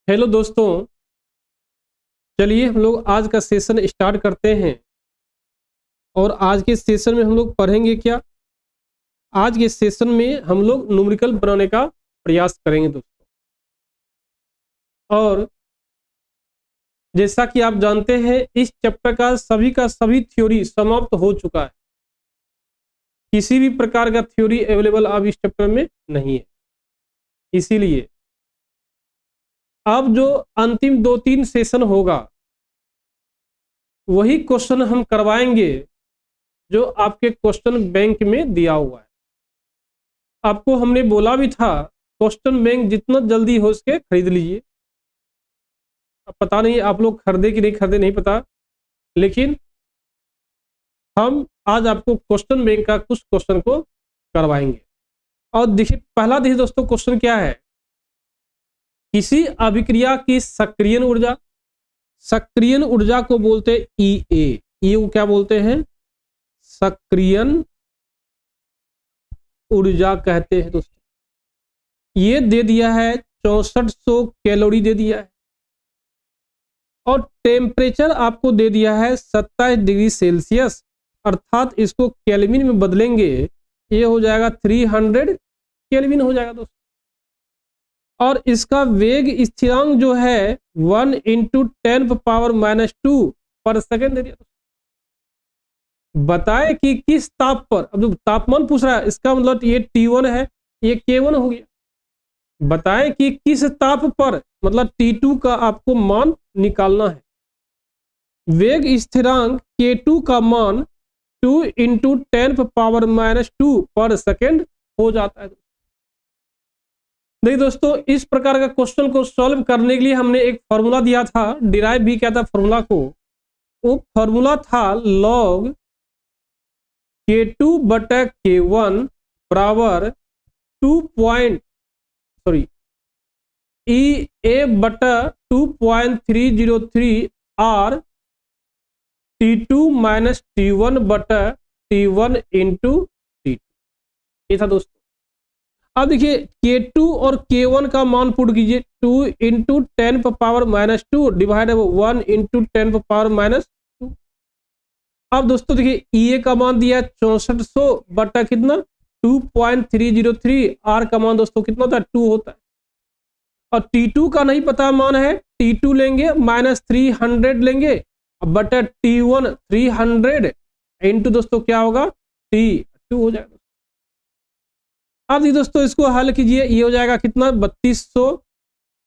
Hello दोस्तों। चलिए हम लोग आज का सेशन स्टार्ट करते हैं। और आज के सेशन में हम लोग पढ़ेंगे क्या? आज के सेशन में हम लोग न्यूमेरिकल बनाने का प्रयास करेंगे दोस्तों। और जैसा कि आप जानते हैं इस चैप्टर का सभी थ्योरी समाप्त हो चुका है। किसी भी प्रकार का थ्योरी अवेलेबल अब इस चैप्टर में नहीं है। इसीलिए अब जो अंतिम 2-3 सेशन होगा वही क्वेश्चन हम करवाएंगे जो आपके क्वेश्चन बैंक में दिया हुआ है। आपको हमने बोला भी था क्वेश्चन बैंक जितना जल्दी हो सके खरीद लीजिए। अब पता नहीं आप लोग खरीदे कि नहीं खरीदे नहीं पता, लेकिन हम आज आपको क्वेश्चन बैंक का कुछ क्वेश्चन को करवाएंगे। और देखिए पहला देखिए दोस्तों क्वेश्चन क्या है। किसी अभिक्रिया की सक्रियण ऊर्जा को बोलते हैं ई को क्या बोलते हैं? सक्रियण ऊर्जा कहते हैं दोस्तों। ये दे दिया है 6400 कैलोरी दे दिया है। और टेम्परेचर आपको दे दिया है 27 डिग्री सेल्सियस, अर्थात इसको केल्विन में बदलेंगे ये हो जाएगा 300 केल्विन हो जाएगा दोस्तों। और इसका वेग स्थिरांक जो है 1 × 10⁻⁻2 पर सेकेंड दे दिया। बताए कि किस ताप पर, अब जो तापमान पूछ रहा है इसका मतलब ये T1 है, ये K1 हो गया। बताए कि किस ताप पर, मतलब T2 का आपको मान निकालना है। वेग स्थिरांक K2 का मान 2 × 10⁻⁻2 पर सेकेंड हो जाता है। देखिए दोस्तों इस प्रकार का क्वेश्चन को सॉल्व करने के लिए हमने एक फॉर्मूला दिया था, डिराइव भी किया था फॉर्मूला को। वो फॉर्मूला था log K2/K1 बराबर 2.EA/2.303 R T2 - T1/T1 × T2। ये था दोस्तों। अब देखिए K2 और K1 का मान पुट कीजिए 2 × 10⁻⁻2 डिवाइड 1 × 10⁻⁻2। अब दोस्तों देखिए EA का मान दिया है 6400 बटा कितना 2.303। R का मान दोस्तों कितना होता है 2 होता है। और T2 का नहीं पता मान है, T2 लेंगे -300 लेंगे बटा T1 300 इंटू दोस्तों क्या होगा T2 हो जाएगा। अब दोस्तों इसको हल कीजिए, ये हो जाएगा कितना 3200,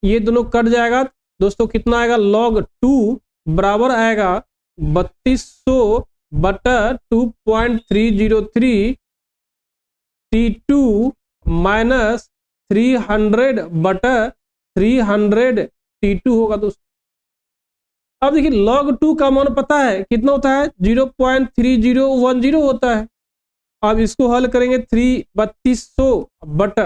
ये दोनों कट जाएगा दोस्तों कितना आएगा log 2 बराबर आएगा 3200 बटा 2.303 T2 माइनस 300 बटा 300 T2 होगा दोस्तों। अब देखिए log 2 का मान पता है कितना होता है 0.3010 होता है। अब इसको हल करेंगे 3200 बटा,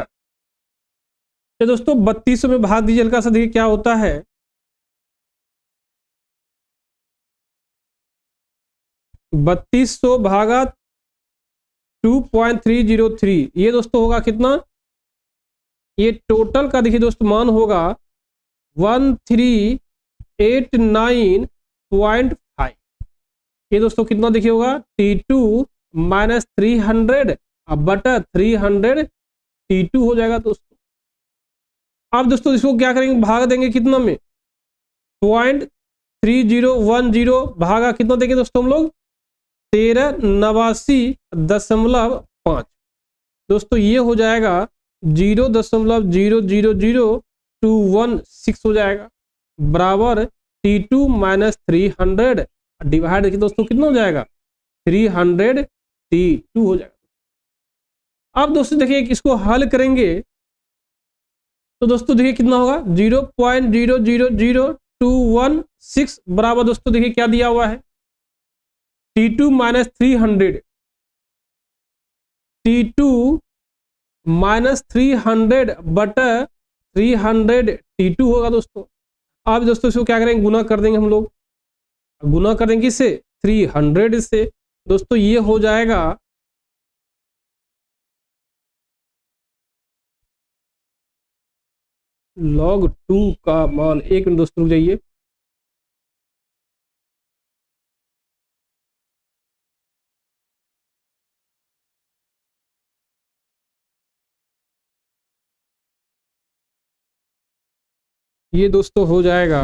तो दोस्तों 3200 में भाग दीजिए हल्का सा, देखिए क्या होता है 3200 भागा 2.303, ये दोस्तों होगा कितना, ये टोटल का देखिए दोस्तों मान होगा 1389.5। ये दोस्तों कितना देखिए होगा T2 माइनस 300 बटा 300 T2 हो जाएगा दोस्तों। अब दोस्तों इसको क्या करेंगे भाग देंगे कितना में 0.3010 भागा कितना देंगे दोस्तों हम लोग 1389.5। दोस्तों ये हो जाएगा 0.000216 हो जाएगा बराबर T2 माइनस 300 डिवाइड देखिए दोस्तों कितना हो जाएगा 300 T2 हो जाएगा। अब दोस्तों देखिए इसको हल करेंगे तो दोस्तों देखिए कितना होगा 0.000216 बराबर दोस्तों देखिए क्या दिया हुआ है T2 माइनस 300, T2 माइनस 300 बटा 300 T2 होगा दोस्तों। अब दोस्तों इसको क्या करेंगे गुना कर देंगे हम लोग, गुना कर देंगे इससे 300 से दोस्तों ये हो जाएगा log 2 का मान, एक मिनट दोस्तों रुक जाइए, ये दोस्तों हो जाएगा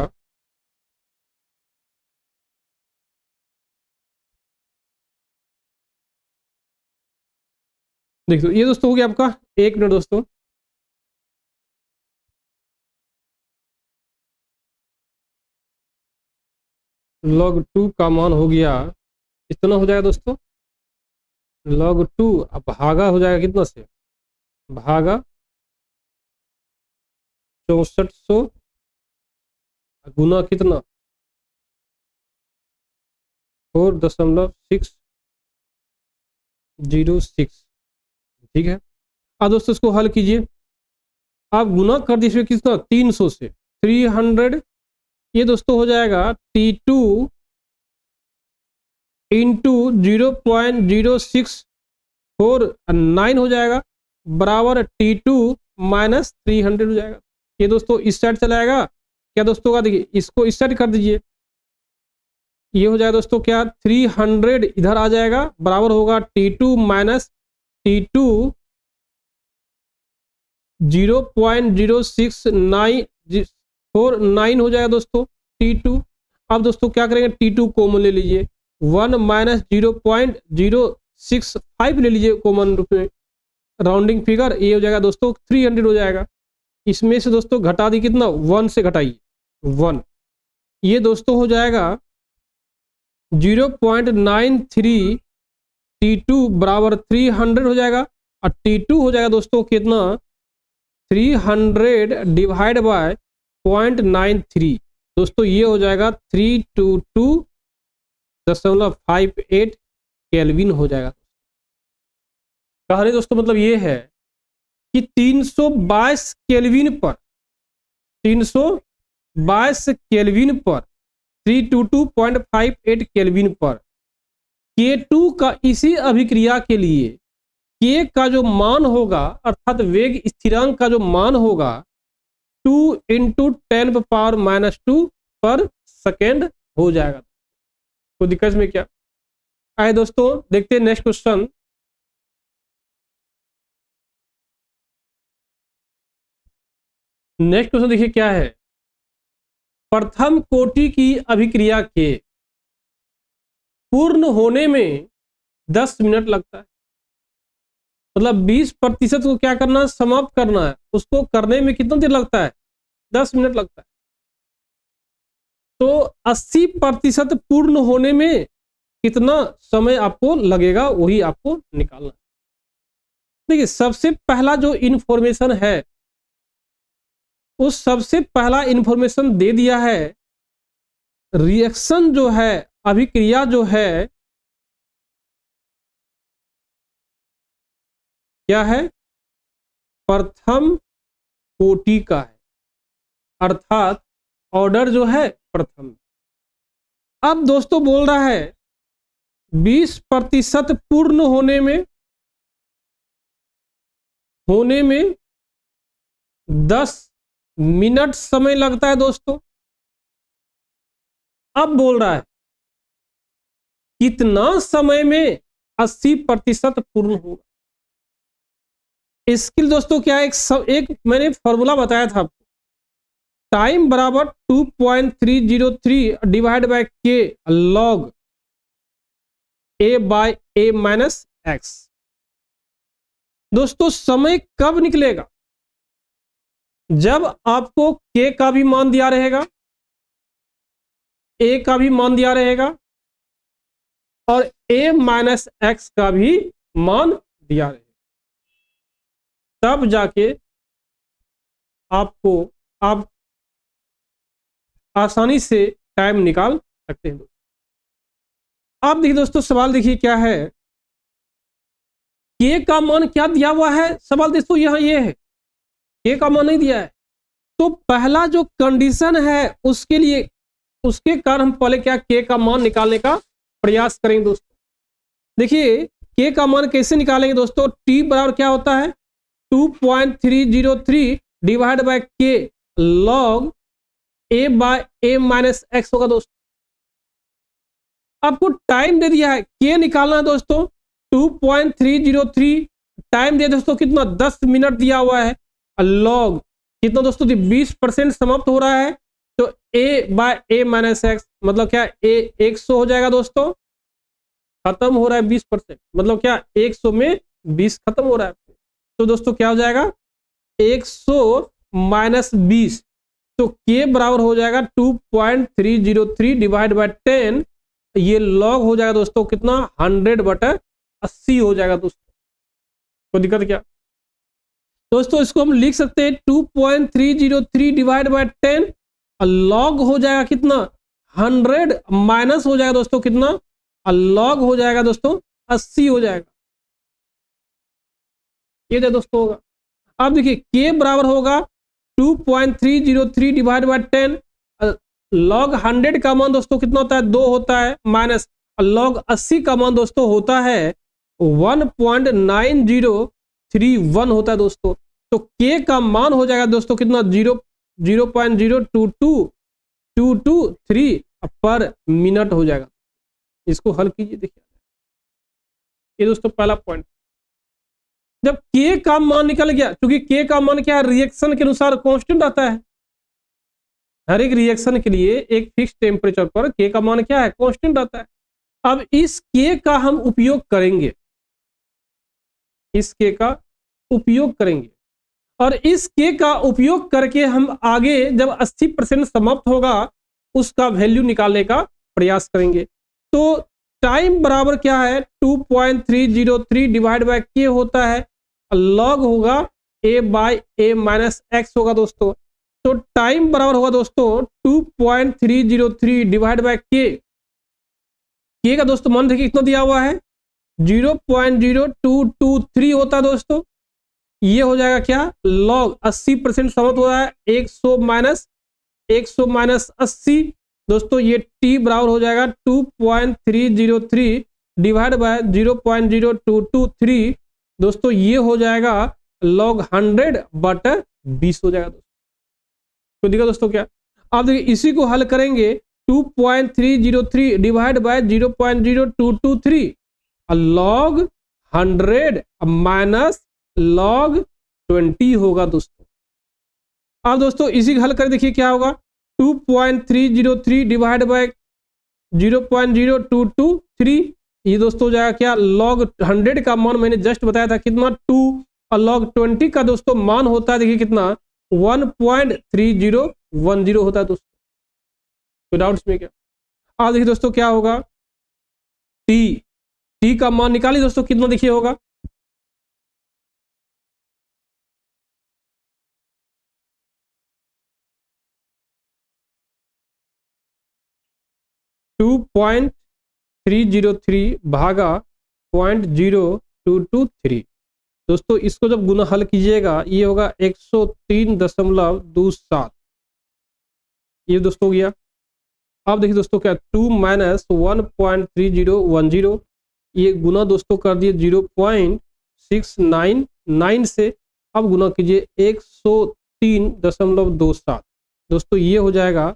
देखो, ये दोस्तों हो गया आपका, एक मिनट दोस्तों, log 2 का मान हो गया कितना हो जाएगा दोस्तों, log 2 अब भागा हो जाएगा कितना से, भागा 6400 गुना कितना 4.606, ठीक है। अब दोस्तों इसको हल कीजिए, आप गुना कर दीजिए कितना 300 से, 300, ये दोस्तों हो जाएगा T2 इंटू 0.0649 हो जाएगा, बराबर T2 माइनस 300 हो जाएगा। ये दोस्तों इस साइड चला जाएगा क्या दोस्तों का, देखिए इसको इस साइड कर दीजिए, ये हो जाएगा दोस्तों क्या 300 इधर आ जाएगा, बराबर होगा T2 माइनस T2 0.0649 हो जाएगा दोस्तों T2। अब दोस्तों क्या करेंगे, T2 कॉमन ले लीजिए, 1 माइनस 0.065 ले लीजिए कॉमन रूप में, राउंडिंग फिगर, ये हो जाएगा दोस्तों 300 हो जाएगा। इसमें से दोस्तों घटा दी कितना, 1 से घटाइए 1, ये दोस्तों हो जाएगा 0.93, T2 बराबर 300 हो जाएगा, और T2 हो जाएगा दोस्तों कितना 300 डिवाइड बाय 0.93, दोस्तों ये हो जाएगा 322.58 केल्विन हो जाएगा। कहने दोस्तों मतलब ये है कि 322 केल्विन पर 322.58 केल्विन पर K2 का इसी अभिक्रिया के लिए K का जो मान होगा, अर्थात वेग स्थिरांक का जो मान होगा 2 इंटू 10⁻⁻2 पर सेकेंड हो जाएगा। तो दिक्कत में क्या आए दोस्तों, देखते हैं नेक्स्ट क्वेश्चन। नेक्स्ट क्वेश्चन देखिए क्या है, प्रथम कोटि की अभिक्रिया के पूर्ण होने में 10 मिनट लगता है, मतलब 20% को क्या करना है, समाप्त करना है, उसको करने में कितना देर लगता है, 10 मिनट लगता है। तो 80% पूर्ण होने में कितना समय आपको लगेगा, वही आपको निकालना है। देखिए सबसे पहला जो इंफॉर्मेशन है, उस सबसे पहला इंफॉर्मेशन दे दिया है, रिएक्शन जो है, अभिक्रिया जो है क्या है, प्रथम कोटि का है, अर्थात ऑर्डर जो है प्रथम। अब दोस्तों बोल रहा है 20% पूर्ण होने में 10 मिनट समय लगता है दोस्तों। अब बोल रहा है कितना समय में 80% पूर्ण होगा। इसके लिए दोस्तों क्या है, एक मैंने फॉर्मूला बताया था आपको, टाइम बराबर 2.303 डिवाइड बाय के लॉग ए बाय ए माइनस एक्स। दोस्तों समय कब निकलेगा, जब आपको के का भी मान दिया रहेगा, ए का भी मान दिया रहेगा, और ए माइनस एक्स का भी मान दिया रहेगा, तब जाके आप आसानी से टाइम निकाल सकते हैं। आप देखिए दोस्तों सवाल देखिए क्या है, के का मान क्या दिया हुआ है, सवाल दोस्तों यहां ये है, के का मान नहीं दिया है। तो पहला जो कंडीशन है उसके लिए, उसके कारण हम पहले क्या के का मान निकालने का प्रयास करेंगे दोस्तों। देखिए के का मान कैसे निकालेंगे दोस्तों, टी बराबर क्या होता है 2.303 डिवाइड बाय के लॉग ए बाय ए माइनस एक्स होगा दोस्तों। आपको टाइम दे दिया है, के निकालना है दोस्तों 2.303, टाइम दिया दोस्तों कितना 10 मिनट दिया हुआ है। लॉग कितना दोस्तों 20% समाप्त हो रहा है, तो ए बाय ए माइनस एक्स मतलब क्या ए 100 हो जाएगा दोस्तों, खत्म हो रहा है 20%, मतलब क्या 100 में 20 खत्म हो रहा है। तो दोस्तों क्या हो जाएगा 100 माइनस 20, तो के बराबर हो जाएगा 2.303 डिवाइड बाय 10, ये लॉग हो जाएगा दोस्तों कितना 100/80 हो जाएगा दोस्तों। कोई दिक्कत क्या दोस्तों, इसको हम लिख सकते हैं 2.303 डिवाइड बाय 10, लॉग हो जाएगा कितना 100 माइनस हो जाएगा दोस्तों कितना, लॉग हो जाएगा दोस्तों 80 हो जाएगा। ये दोस्तों होगा। अब देखिए के बराबर होगा 2.303 डिवाइड बाय 10, लॉग 100 का मान दोस्तों कितना होता है 2 होता है, माइनस लॉग 80 का मान दोस्तों होता है 1.9031 होता है दोस्तों। तो के का मान हो जाएगा दोस्तों कितना 0.022223 पर मिनट हो जाएगा। इसको हल कीजिए, देखिए ये दोस्तों पहला पॉइंट। जब के का मान निकल गया, क्योंकि के का मान क्या है रिएक्शन के अनुसार कांस्टेंट आता है, हर एक रिएक्शन के लिए एक फिक्स टेम्परेचर पर के का मान क्या है कांस्टेंट आता है। अब इस के का हम उपयोग करेंगे, इस के का उपयोग करेंगे, और इस के का उपयोग करके हम आगे जब 80% समाप्त होगा उसका वैल्यू निकालने का प्रयास करेंगे। तो टाइम बराबर क्या है 2.303 डिवाइड बाय के होता है, लॉग होगा ए बाय ए माइनस एक्स होगा दोस्तों। तो टाइम बराबर होगा दोस्तों 2.303 डिवाइड बाय के का दोस्तों मान देखिए कितना दिया हुआ है 0.0223 होता है दोस्तों। ये हो जाएगा क्या लॉग 80% समाप्त हो रहा है 100 माइनस 80 दोस्तों, ये टी बराबर हो जाएगा 2.303 डिवाइड बाय 0.0223 दोस्तों, ये हो जाएगा लॉग 100/20 हो जाएगा दोस्तों। तो देखा दोस्तों क्या, आप देखिए इसी को हल करेंगे 2.303 divide by 0.0223 log 100 minus log 20 होगा दोस्तों। अब दोस्तों इसी को हल कर देखिए क्या होगा 2.303 डिवाइड बाय 0.0223 ये दोस्तों हो जाएगा क्या लॉग 100 का मान मैंने जस्ट बताया था कितना 2 और लॉग 20 का दोस्तों मान होता है देखिए कितना 1.3010 होता है दोस्तों। तो डाउट्स में क्या, आज देखिए दोस्तों क्या होगा टी का मान निकालिए दोस्तों कितना देखिए होगा 2.303 भागा 0.0223 दोस्तों, इसको जब गुना हल कीजिएगा ये होगा 103.27 ये दोस्तों हो गया। अब देखिए दोस्तों क्या 2 माइनस 1.3010 ये गुना दोस्तों कर दिए 0.699 से, अब गुना कीजिए 103.27 दोस्तों, ये हो जाएगा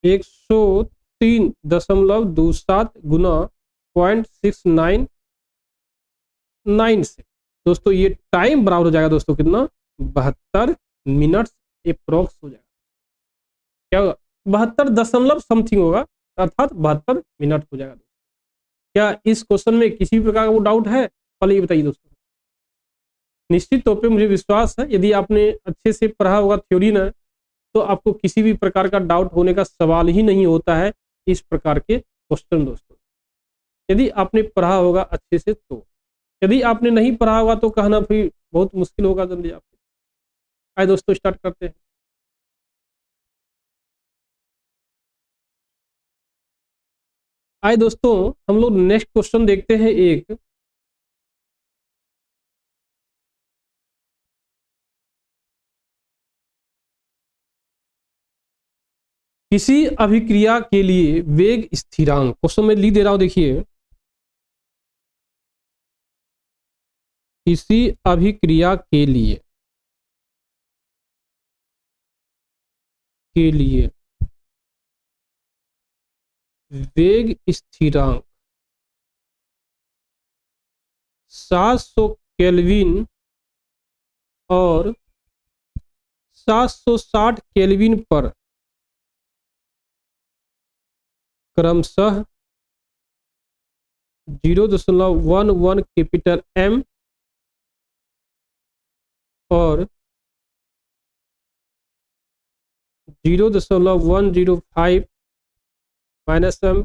103.27 गुना 0.699 से दोस्तों, ये टाइम बराबर हो जाएगा दोस्तों कितना 72 मिनट अप्रोक्स हो जाएगा। क्या होगा 72 दशमलव समथिंग होगा, अर्थात 72 मिनट हो जाएगा। क्या इस क्वेश्चन में किसी प्रकार का वो डाउट है, पहले ये बताइए दोस्तों। निश्चित तौर पे मुझे विश्वास है यदि आपने अच्छे से पढ़ा होगा थ्योरी ना, तो आपको किसी भी प्रकार का डाउट होने का सवाल ही नहीं होता है इस प्रकार के क्वेश्चन दोस्तों, यदि आपने पढ़ा होगा अच्छे से। तो यदि आपने नहीं पढ़ा होगा तो कहना फिर बहुत मुश्किल होगा जल्दी आपके। आइए दोस्तों स्टार्ट करते हैं। आइए दोस्तों हम लोग नेक्स्ट क्वेश्चन देखते हैं। एक किसी अभिक्रिया के लिए वेग स्थिरांक, क्वेश्चन में लिख दे रहा हूं देखिए, किसी अभिक्रिया के लिए वेग स्थिरांक 700 केल्विन और 760 केल्विन पर क्रमशः 0.11 कैपिटल M और 0.105 माइनस M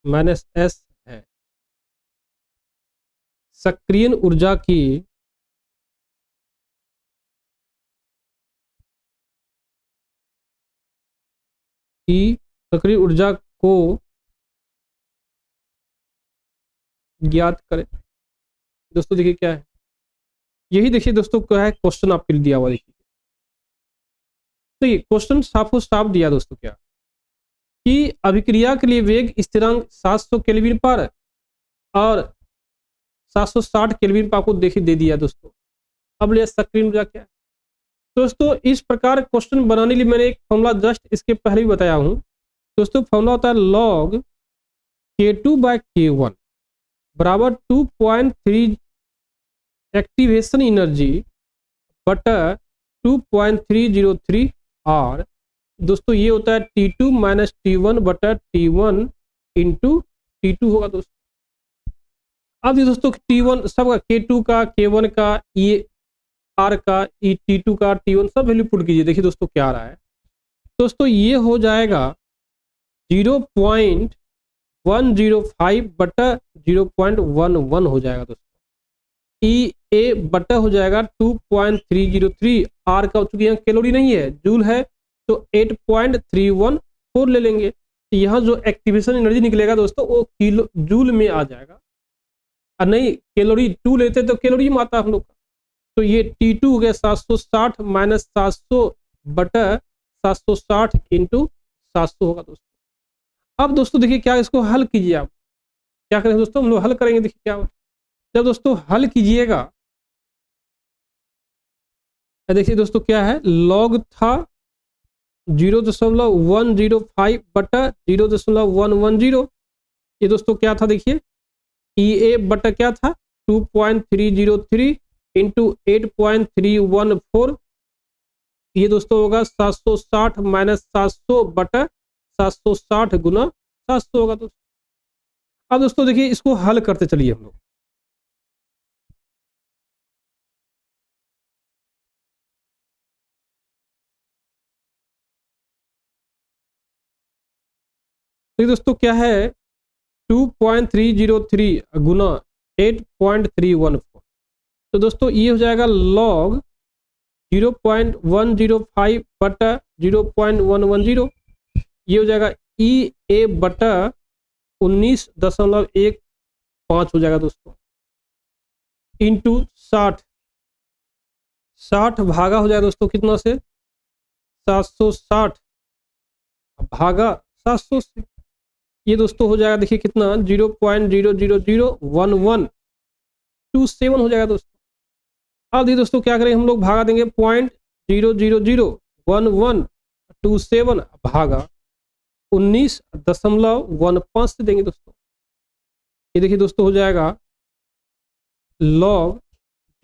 माइनस S है। सक्रिय ऊर्जा की सक्रिय ऊर्जा को ज्ञात करें। दोस्तों देखिए क्या है, यही देखिए दोस्तों क्या है, क्वेश्चन आपके लिए दिया हुआ। देखिए तो ये क्वेश्चन साफो साफ दिया दोस्तों, क्या कि अभिक्रिया के लिए वेग स्थिरांक 700 केल्विन पर और 760 केल्विन पर आपको देखिए दे दिया दोस्तों। अब ले सक्रिय ऊर्जा क्या है दोस्तों। इस प्रकार क्वेश्चन बनाने के लिए मैंने एक फॉर्मूला जस्ट इसके पहले भी बताया हूं दोस्तों। फॉर्मूला होता है log K2/K1 बराबर 2.3 एक्टिवेशन एनर्जी बटा 2.303 R। दोस्तों ये होता है T2 माइनस T1 बटा T1 इंटू T2 होगा दोस्तों। अब ये दोस्तों T1 सब K2 का, K1 का, ये R का, T2 का, T1 सब वैल्यू पुट कीजिए। देखिए दोस्तों क्या आ रहा है दोस्तों, ये हो जाएगा 0.105 बटा 0.11 हो जाएगा दोस्तों। ई ए बटा हो जाएगा 2.303। आर का चूंकि यहाँ कैलोरी नहीं है, जूल है, तो 8.314 ले लेंगे। तो यहाँ जो एक्टिवेशन एनर्जी निकलेगा दोस्तों वो किलो जूल में आ जाएगा, और नहीं कैलोरी 2 लेते तो कैलोरी में आता हम लोग का। तो ये T2 हो गया 760 माइनस 700 बटा 760 इंटू 700 होगा दोस्तों। अब दोस्तों देखिए क्या, इसको हल कीजिए। आप क्या करें दोस्तों, हम लोग हल करेंगे। देखिए क्या, जब दोस्तों हल कीजिएगा, देखिए दोस्तों क्या है, लॉग था 0.105 बटा 0.110। ये दोस्तों क्या था, देखिए ई ए बटा क्या था 2.303 इंटू 8.314। ये दोस्तों होगा 760 माइनस 700 बटा 760 गुना 700 होगा दोस्तों। अब दोस्तों देखिए इसको हल करते चलिए हम लोग। तो दोस्तों क्या है 2.303 गुना 8.314। तो दोस्तों ये हो जाएगा लॉग 0.105 बटा 0.110। ये हो जाएगा ई ए बटा 19.15 हो जाएगा दोस्तों, इंटू 60। 60 भागा हो जाएगा दोस्तों कितना से, 760 भागा 700 से। ये दोस्तों हो जाएगा देखिए कितना 0.0001127 हो जाएगा दोस्तों। अब ये दोस्तों क्या करेंगे हम लोग, भागा देंगे 0.0001127 भागा 19.15 से देंगे दोस्तों। ये देखिए दोस्तों हो जाएगा लॉग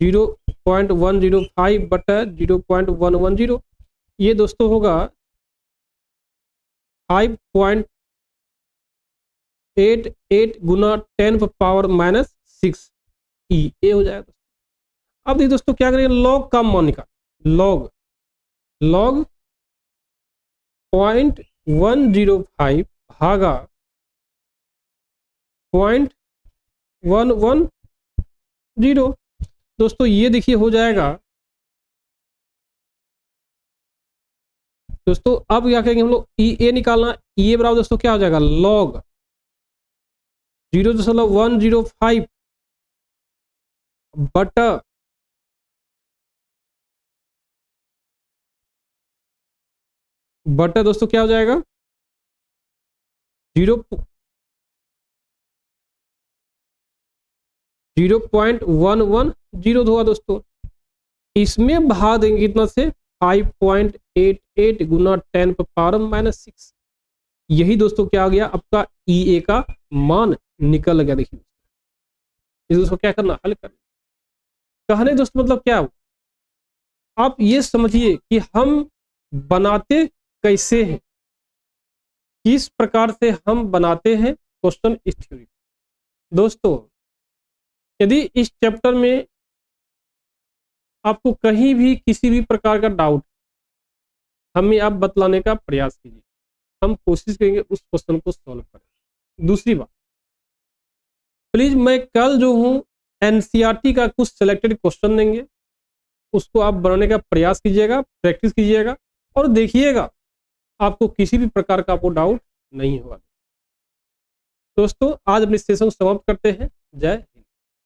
0.105 बटा 0.110। ये दोस्तों होगा 5.88 गुना 10⁻⁻6 ई ए हो जाएगा। अब देखिए दोस्तों क्या करेंगे, लॉग का मान निकाल, लॉग 0.105 भागा 0.110। दोस्तों ये देखिए हो जाएगा दोस्तों। अब क्या करेंगे हम लोग, ई ए निकालना। ई ए बराबर दोस्तों क्या हो जाएगा, लॉग 0.105 बटा दोस्तों क्या हो जाएगा 0 0.110 हुआ दोस्तों। इसमें भाग देंगे कितना से 5.88 गुना 10 पर पावर -6। यही दोस्तों क्या आ गया आपका EA का मान निकल गया। देखिए इस दोस्तों क्या करना, हल करना। कहने दोस्तों मतलब क्या हुआ, आप ये समझिए कि हम बनाते कैसे हैं, किस प्रकार से हम बनाते हैं क्वेश्चन इस थ्योरी। दोस्तों यदि इस चैप्टर में आपको कहीं भी किसी भी प्रकार का डाउट हमें आप बतलाने का प्रयास कीजिए, हम कोशिश करेंगे उस क्वेश्चन को सॉल्व करें। दूसरी बात, प्लीज मैं कल जो हूँ NCERT का कुछ सिलेक्टेड क्वेश्चन देंगे, उसको आप बनाने का प्रयास कीजिएगा, प्रैक्टिस कीजिएगा और देखिएगा आपको किसी भी प्रकार का आपको डाउट नहीं होगा। दोस्तों आज अपनी सेशन समाप्त करते हैं। जय